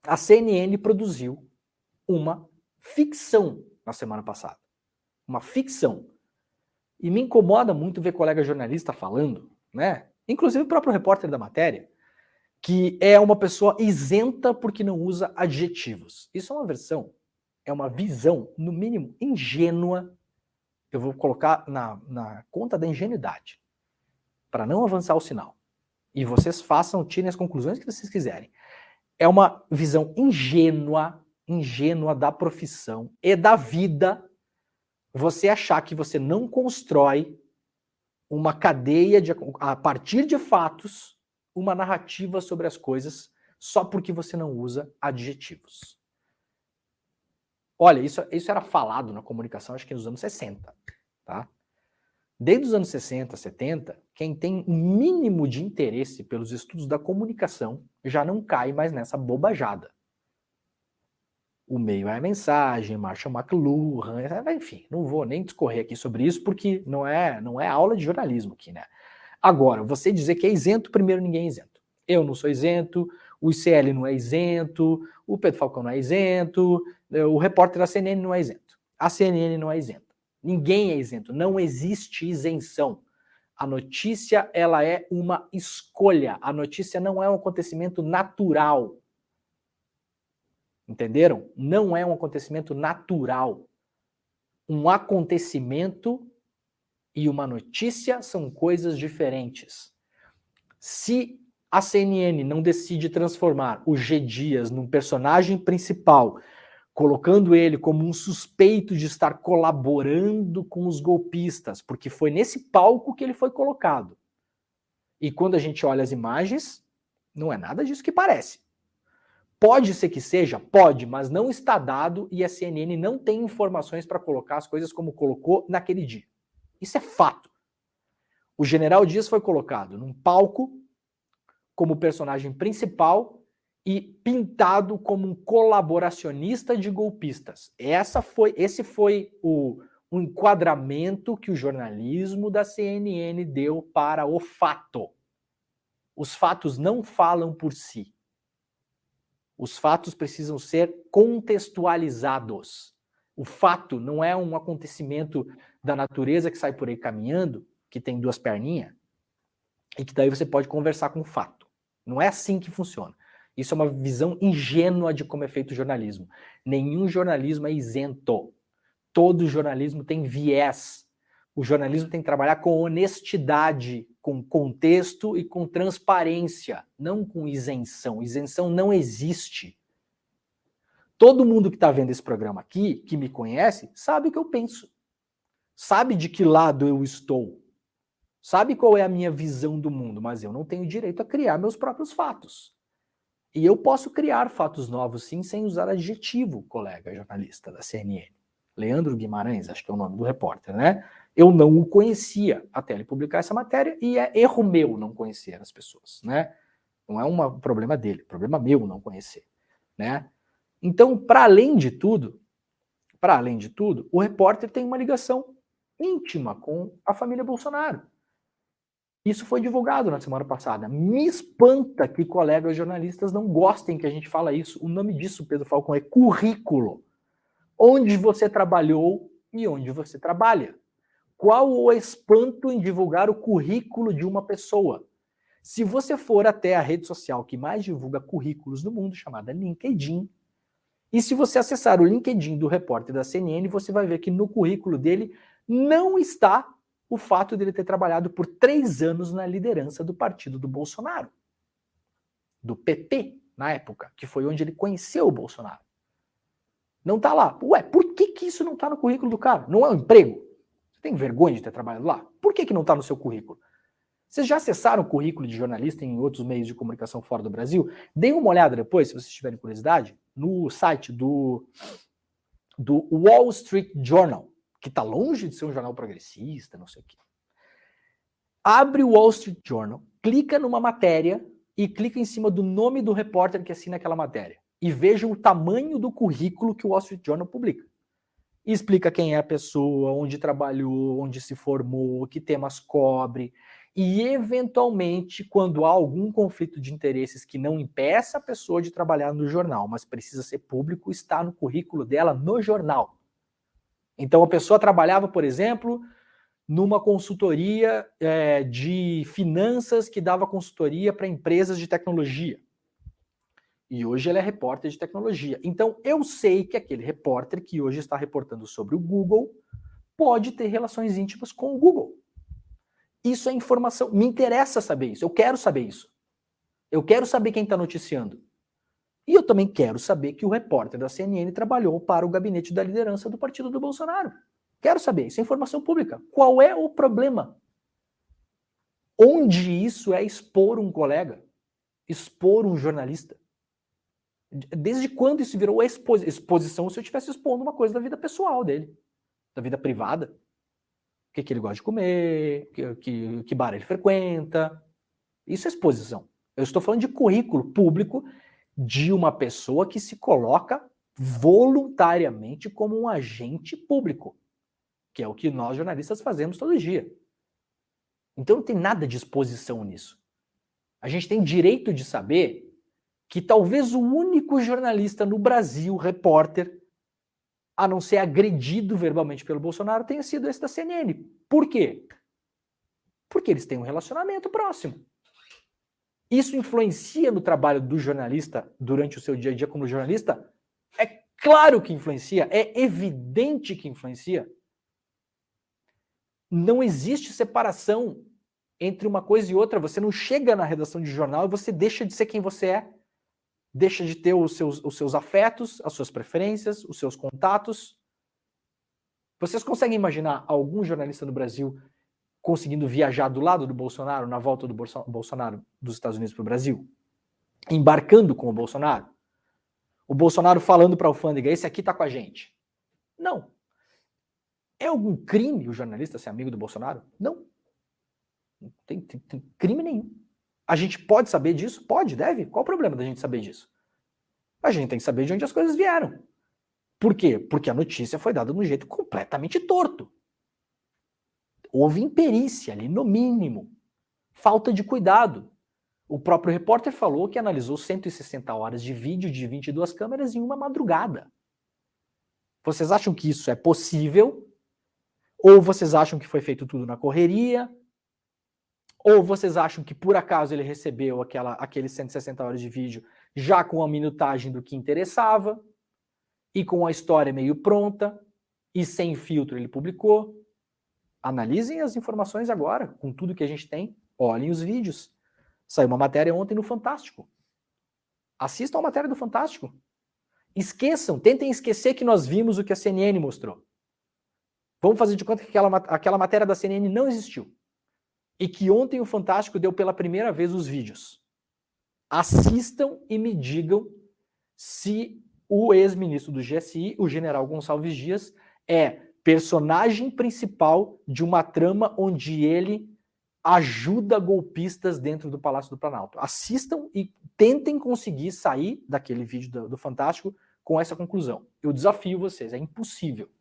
A CNN produziu uma ficção na semana passada. Uma ficção. E me incomoda muito ver colega jornalista falando, né? Inclusive o próprio repórter da matéria, que é uma pessoa isenta porque não usa adjetivos. Isso é uma visão, no mínimo, ingênua. Eu vou colocar na conta da ingenuidade, para não avançar o sinal. E vocês tirem as conclusões que vocês quiserem. É uma visão ingênua da profissão e da vida, você achar que você não constrói uma cadeia a partir de fatos, uma narrativa sobre as coisas só porque você não usa adjetivos. Olha, isso era falado na comunicação, acho que nos anos 60, tá? Desde os anos 60, 70, quem tem um mínimo de interesse pelos estudos da comunicação já não cai mais nessa bobajada. O meio é a mensagem, Marshall McLuhan, enfim, não vou nem discorrer aqui sobre isso porque não é aula de jornalismo aqui, né? Agora, você dizer que é isento, primeiro ninguém é isento. Eu não sou isento, o ICL não é isento, o Pedro Falcão não é isento, o repórter da CNN não é isento, a CNN não é isenta. Ninguém é isento, não existe isenção. A notícia, ela é uma escolha. A notícia não é um acontecimento natural. Entenderam? Não é um acontecimento natural. Um acontecimento e uma notícia são coisas diferentes. Se a CNN não decide transformar o G. Dias num personagem principal, colocando ele como um suspeito de estar colaborando com os golpistas, porque foi nesse palco que ele foi colocado. E quando a gente olha as imagens, não é nada disso que parece. Pode ser que seja? Pode, mas não está dado e a CNN não tem informações para colocar as coisas como colocou naquele dia. Isso é fato. O general Dias foi colocado num palco como personagem principal e pintado como um colaboracionista de golpistas. Esse foi o enquadramento que o jornalismo da CNN deu para o fato. Os fatos não falam por si. Os fatos precisam ser contextualizados. O fato não é um acontecimento da natureza que sai por aí caminhando, que tem duas perninhas, e que daí você pode conversar com o fato. Não é assim que funciona. Isso é uma visão ingênua de como é feito o jornalismo. Nenhum jornalismo é isento. Todo jornalismo tem viés. O jornalismo tem que trabalhar com honestidade, com contexto e com transparência, não com isenção. Isenção não existe. Todo mundo que está vendo esse programa aqui, que me conhece, sabe o que eu penso. Sabe de que lado eu estou. Sabe qual é a minha visão do mundo, mas eu não tenho direito a criar meus próprios fatos. E eu posso criar fatos novos, sim, sem usar adjetivo, colega jornalista da CNN. Leandro Guimarães, acho que é o nome do repórter, né? Eu não o conhecia até ele publicar essa matéria e é erro meu não conhecer as pessoas, né? Não é um problema dele, é problema meu não conhecer, né? Então, para além de tudo, o repórter tem uma ligação íntima com a família Bolsonaro. Isso foi divulgado na semana passada. Me espanta que colegas jornalistas não gostem que a gente fala isso. O nome disso, Pedro Falcão, é currículo. Onde você trabalhou e onde você trabalha. Qual o espanto em divulgar o currículo de uma pessoa? Se você for até a rede social que mais divulga currículos no mundo, chamada LinkedIn, e se você acessar o LinkedIn do repórter da CNN, você vai ver que no currículo dele não está o fato dele ter trabalhado por 3 anos na liderança do partido do Bolsonaro. Do PP, na época, que foi onde ele conheceu o Bolsonaro. Não tá lá. Ué, por que isso não tá no currículo do cara? Não é um emprego? Você tem vergonha de ter trabalhado lá? Por que não tá no seu currículo? Vocês já acessaram o currículo de jornalista em outros meios de comunicação fora do Brasil? Deem uma olhada depois, se vocês tiverem curiosidade, no site do Wall Street Journal, que está longe de ser um jornal progressista, não sei o quê. Abre o Wall Street Journal, clica numa matéria e clica em cima do nome do repórter que assina aquela matéria. E veja o tamanho do currículo que o Wall Street Journal publica. E explica quem é a pessoa, onde trabalhou, onde se formou, que temas cobre. e, eventualmente, quando há algum conflito de interesses que não impeça a pessoa de trabalhar no jornal, mas precisa ser público, está no currículo dela no jornal. Então, a pessoa trabalhava, por exemplo, numa consultoria de finanças que dava consultoria para empresas de tecnologia. E hoje ele é repórter de tecnologia. Então, eu sei que aquele repórter que hoje está reportando sobre o Google pode ter relações íntimas com o Google. Isso é informação. Me interessa saber isso. Eu quero saber isso. Eu quero saber quem está noticiando. E eu também quero saber que o repórter da CNN trabalhou para o gabinete da liderança do partido do Bolsonaro. Quero saber. Isso é informação pública. Qual é o problema? Onde isso é expor um colega? Expor um jornalista? Desde quando isso virou exposição se eu estivesse expondo uma coisa da vida pessoal dele, da vida privada? O que ele gosta de comer, que bar ele frequenta. Isso é exposição. Eu estou falando de currículo público de uma pessoa que se coloca voluntariamente como um agente público, que é o que nós jornalistas fazemos todo dia. Então não tem nada de exposição nisso. A gente tem direito de saber que talvez o único jornalista no Brasil, repórter, a não ser agredido verbalmente pelo Bolsonaro, tenha sido esse da CNN. Por quê? Porque eles têm um relacionamento próximo. Isso influencia no trabalho do jornalista durante o seu dia a dia como jornalista? É claro que influencia, é evidente que influencia. Não existe separação entre uma coisa e outra. Você não chega na redação de jornal e você deixa de ser quem você é. Deixa de ter os seus afetos, as suas preferências, os seus contatos. Vocês conseguem imaginar algum jornalista no Brasil conseguindo viajar do lado do Bolsonaro, na volta do Bolsonaro dos Estados Unidos para o Brasil? Embarcando com o Bolsonaro? O Bolsonaro falando para a alfândega, esse aqui está com a gente. Não. É algum crime o jornalista ser amigo do Bolsonaro? Não. Não tem crime nenhum. A gente pode saber disso? Pode, deve. Qual o problema da gente saber disso? A gente tem que saber de onde as coisas vieram. Por quê? Porque a notícia foi dada de um jeito completamente torto. Houve imperícia ali, no mínimo. Falta de cuidado. O próprio repórter falou que analisou 160 horas de vídeo de 22 câmeras em uma madrugada. Vocês acham que isso é possível? Ou vocês acham que foi feito tudo na correria? Ou vocês acham que por acaso ele recebeu aqueles 160 horas de vídeo já com a minutagem do que interessava e com a história meio pronta e sem filtro ele publicou? Analisem as informações agora, com tudo que a gente tem. Olhem os vídeos. Saiu uma matéria ontem no Fantástico. Assistam a matéria do Fantástico. Esqueçam, tentem esquecer que nós vimos o que a CNN mostrou. Vamos fazer de conta que aquela matéria da CNN não existiu. E que ontem o Fantástico deu pela primeira vez os vídeos. Assistam e me digam se o ex-ministro do GSI, o general Gonçalves Dias, é personagem principal de uma trama onde ele ajuda golpistas dentro do Palácio do Planalto. Assistam e tentem conseguir sair daquele vídeo do Fantástico com essa conclusão. Eu desafio vocês, é impossível.